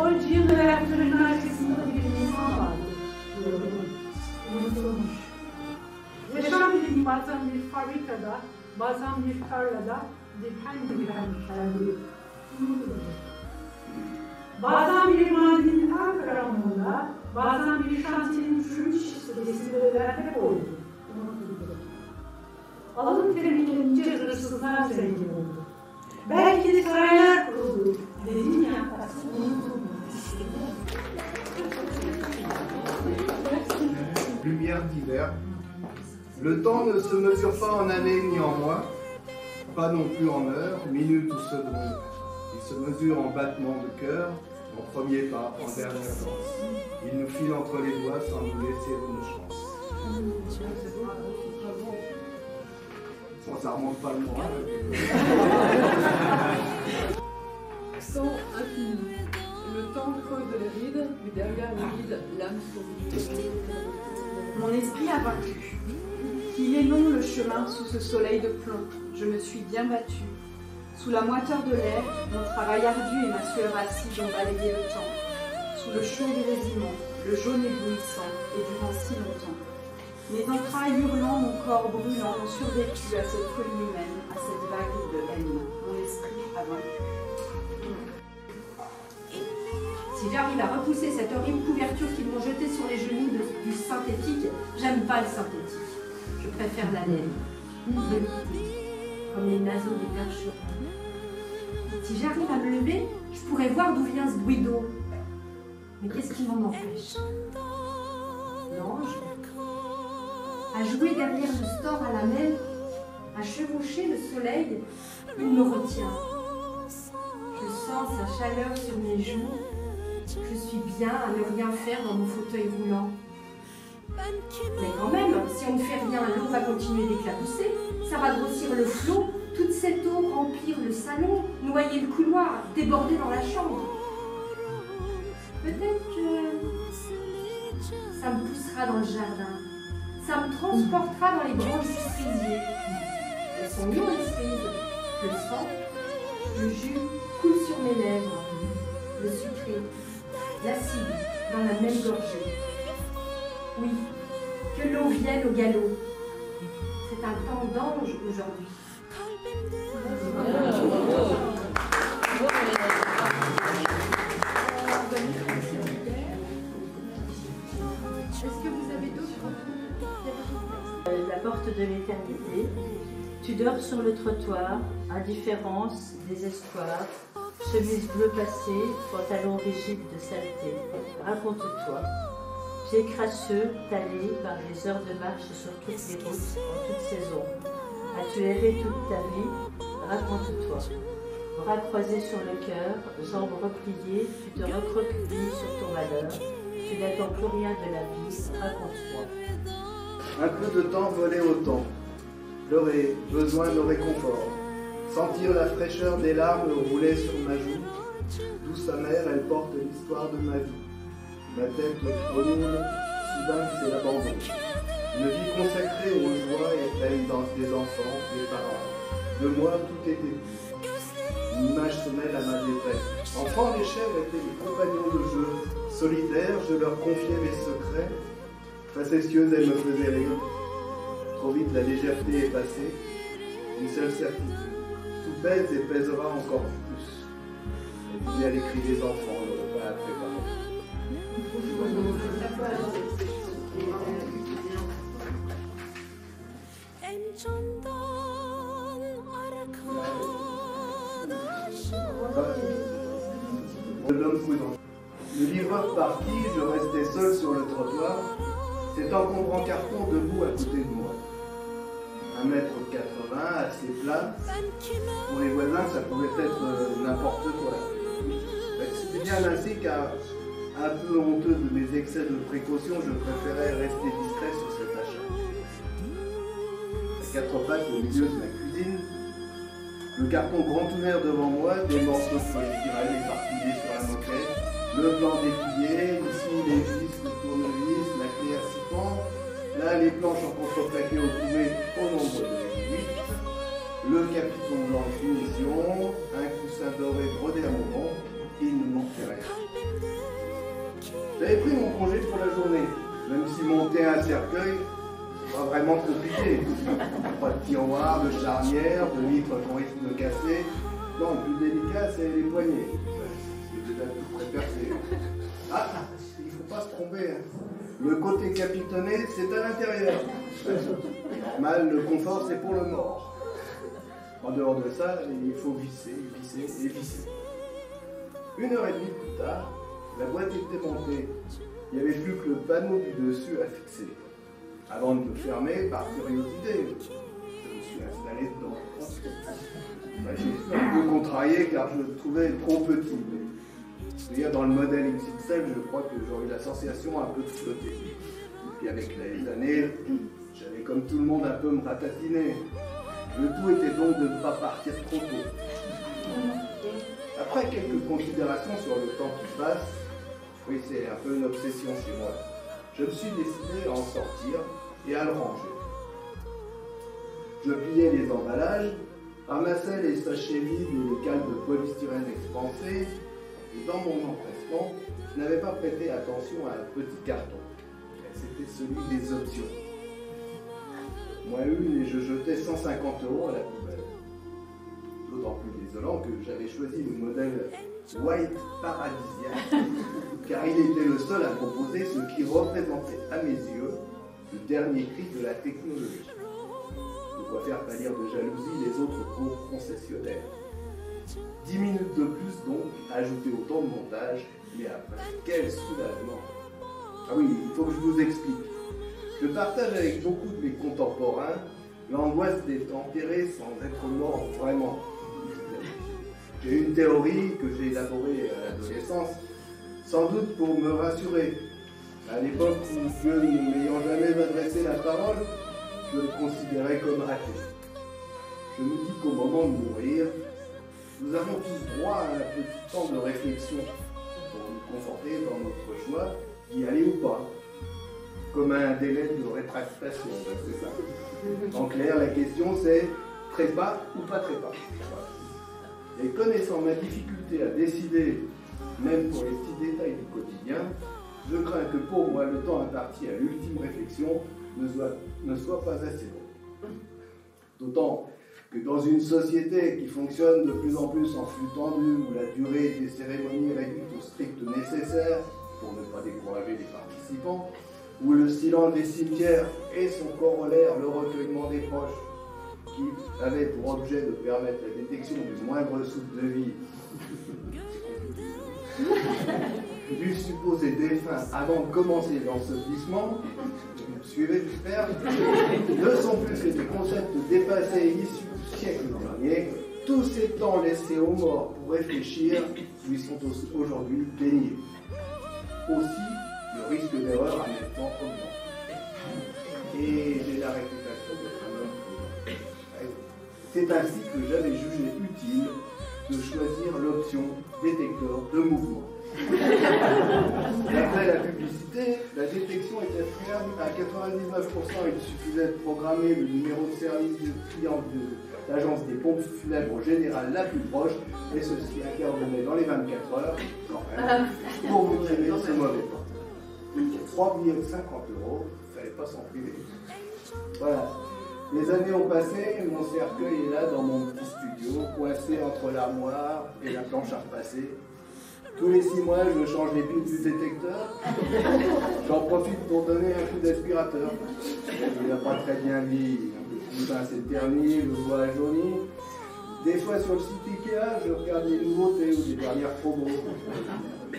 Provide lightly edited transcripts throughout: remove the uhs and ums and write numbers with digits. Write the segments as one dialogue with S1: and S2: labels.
S1: O cin reaktörünün arkasında bir insan vardı. Unutulmuş. Yaşam bilimi bazen bir fabrikada, bazen bir tarlada, depende bir bazen bir madenin en karanlığında, bazen bir şantiyenin çürümüş resimlerde koydu. Alın teriminince hırsızlar zengin oldu. Belki de saraylar kuruldu. Dedim ya,
S2: Lumière d'hiver. Le temps ne se mesure pas en années ni en mois, pas non plus en heures, minutes ou secondes. Il se mesure en battements de cœur, en premier pas, en dernière danse. Il nous file entre les doigts sans nous laisser une chance. Bon, ça remonte pas le moral.
S3: Sans infini. Le temps creuse les rides, mais derrière les rides, l'âme survit.
S4: Mon esprit a vaincu. Qu'il est long le chemin sous ce soleil de plomb. Je me suis bien battue. Sous la moiteur de l'air, mon travail ardu et ma sueur acide ont balayé le temps. Sous le chaud du résiment, le jaune éblouissant, et durant si longtemps. Mes entrailles hurlant, mon corps brûlant ont survécu à cette folie humaine, à cette vague de haine. Mon esprit a vaincu.
S5: Si j'arrive à repousser cette horrible couverture qu'ils m'ont jetée sur les genoux du synthétique, j'aime pas le synthétique. Je préfère la laine, comme les naseaux des percherons. Si j'arrive à me lever, je pourrais voir d'où vient ce bruit d'eau. Mais qu'est-ce qui m'en empêche? L'ange, à jouer derrière le store à la mer, à chevaucher le soleil, il me retient. Je sens sa chaleur sur mes joues. Je suis bien à ne rien faire dans mon fauteuil roulant. Mais quand même, si on ne fait rien, l'eau va continuer d'éclabousser. Ça va grossir le flot, toute cette eau remplir le salon, noyer le couloir, déborder dans la chambre. Peut-être que ça me poussera dans le jardin. Ça me transportera dans les branches du cerisier. Elles sont mûres les cerises. Le sang, le jus coule sur mes lèvres. Le sucré, l'acide dans la même gorgée. Oui, que l'eau vienne au galop. C'est un temps d'ange aujourd'hui.
S4: Est-ce que vous avez d'autres?
S6: La porte de l'éternité. Tu dors sur le trottoir, indifférence, désespoir, chemise bleue passée, pantalon rigide de saleté. Raconte-toi. Pieds crasseux, talés par les heures de marche sur toutes les routes, en toute saison. As-tu erré toute ta vie? Raconte-toi. Bras croisés sur le cœur, jambes repliées, tu te recroquevilles sur ton malheur. Tu n'attends plus rien de la vie. Raconte-moi.
S2: Un peu de temps volé au temps. Pleurer, besoin de réconfort. Sentir la fraîcheur des larmes rouler sur ma joue. Douce amère, elle porte l'histoire de ma vie. Ma tête tourne, soudain c'est l'abandon. Une vie consacrée aux joies et peines des enfants, des parents. De moi, tout était dit. Une image se mêle à ma détresse. Enfant, les chèvres étaient des compagnons de jeu. Solitaires, je leur confiais mes secrets. Facétieuse, elles me faisaient rire. Trop vite, la légèreté est passée. Une seule certitude. Tout pèse et pèsera encore plus. Et puis à l'écrit des enfants, le repas à préparer. L'homme prudent. Le livreur parti, je restais seul sur le trottoir, cet encombrant carton debout à côté de moi. 1,80 m, assez plat. Pour les voisins, ça pouvait être n'importe quoi. C'était bien ainsi qu'à un peu honteux de mes excès de précaution, je préférais rester discret sur cet achat. À 4 pattes au milieu de ma cuisine, le carton grand ouvert devant moi, des morceaux de polystyrène éparpillés sur la moquette, le plan déplié, ici les vis, le tournevis, la clé à 6 pans, là les planches en contreplaqué au coumet au nombre de 8, le capiton blanc de finition, un coussin doré brodé à mon nom, il ne manquait rien. J'avais pris mon congé pour la journée, même si monter un cercueil, c'est pas vraiment compliqué. Pas de tiroir, de charnière, de vitres qu'on risque de casser. Non, le plus délicat, c'est les poignets. C'est déjà tout très percé. Ah, il ne faut pas se tromper. Le côté capitonné, c'est à l'intérieur. Normal, le confort, c'est pour le mort. En dehors de ça, il faut visser, visser et visser. 1h30 plus tard, la boîte était montée. Il n'y avait plus que le panneau du dessus à fixer. Avant de le fermer, par curiosité, je me suis installé dedans. J'ai été un peu contrarié car je le trouvais trop petit. D'ailleurs, dans le modèle XXL, je crois que j'aurais eu la sensation un peu de flotter. Et puis avec les années, j'avais comme tout le monde un peu me ratatiner. Le tout était donc de ne pas partir trop tôt. Après quelques considérations sur le temps qui passe, oui, c'est un peu une obsession chez moi, je me suis décidé à en sortir et à le ranger. Je pliais les emballages, ramassais les sachets vides et les cales de polystyrène expansées, et dans mon empressement, je n'avais pas prêté attention à un petit carton. C'était celui des options. Moi une et je jetais 150 € à la poubelle. D'autant plus désolant que j'avais choisi le modèle White Paradisia, car il était le seul à proposer ce qui représentait à mes yeux le dernier cri de la technologie. De quoi faire pâlir de jalousie les autres concessionnaires. 10 minutes de plus donc, ajouter au temps de montage, mais après, quel soulagement! Ah oui, il faut que je vous explique. Je partage avec beaucoup de mes contemporains l'angoisse d'être enterré sans être mort vraiment. J'ai une théorie que j'ai élaborée à l'adolescence, sans doute pour me rassurer. À l'époque où Dieu ne m'ayant jamais adressé la parole, je le considérais comme raté. Je me dis qu'au moment de mourir, nous avons tous droit à un petit temps de réflexion pour nous conforter dans notre choix d'y aller ou pas. Comme un délai de rétractation, c'est ça. En clair, la question c'est trépas ou pas trépas. Et connaissant ma difficulté à décider, même pour les petits détails du quotidien, je crains que pour moi le temps imparti à l'ultime réflexion ne soit pas assez long. D'autant que dans une société qui fonctionne de plus en plus en flux tendu, où la durée des cérémonies est réduite au strict nécessaire, pour ne pas décourager les participants, où le silence des cimetières et son corollaire, le recueillement des proches, qui avait pour objet de permettre la détection du moindre souffle de vie, du supposé défunt avant de commencer l'ensevelissement, vous me suivez, j'espère, ne sont plus que des concepts dépassés et issus du siècle dernier. Tous ces temps laissés aux morts pour réfléchir lui sont aujourd'hui déniés. Aussi, le risque d'erreur a nettement augmenté. Et j'ai la réputation d'être un homme prudent. C'est ainsi que j'avais jugé utile de choisir l'option détecteur de mouvement. Après la publicité, la détection était fiable à 99%. Il suffisait de programmer le numéro de service du client de l'agence des pompes funèbres générales la plus proche, et ceci intervenait dans les 24 heures, quand même, pour vous traiter ces mauvais temps. 3 billets de 50 €, il ne fallait pas s'en priver. Voilà. Les années ont passé, mon cercueil est là dans mon petit studio, coincé entre l'armoire et la planche à repasser. Tous les 6 mois, je change les piles du détecteur. J'en profite pour donner un coup d'aspirateur. Il n'a pas très bien vieilli. Le cousin s'est terni, le bois a jauni. Des fois, sur le site Ikea, je regarde les nouveautés ou les dernières promos.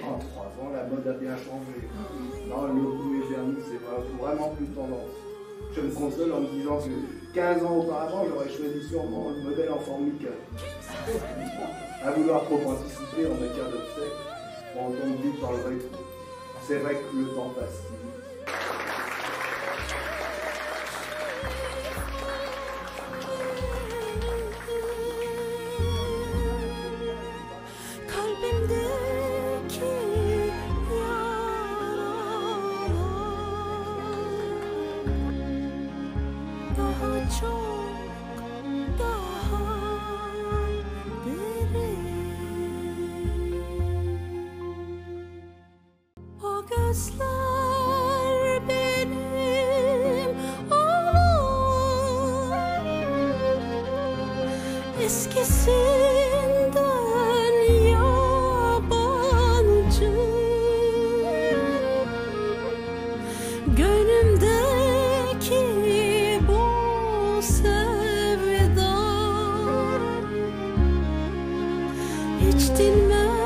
S2: En 3 ans, la mode a bien changé. Non, le goût et vernis, c'est vraiment plus tendance. Je me console en me disant que 15 ans auparavant, j'aurais choisi sûrement le modèle en forme Mickey. À vouloir trop anticiper en matière d'obsèques, on tombe vite dans le rétro. C'est vrai que le temps passe si vite.
S7: Okay. gözler benim oğlum, eskisinden yabancı. Gönlümdeki bu sevda hiç dinmez.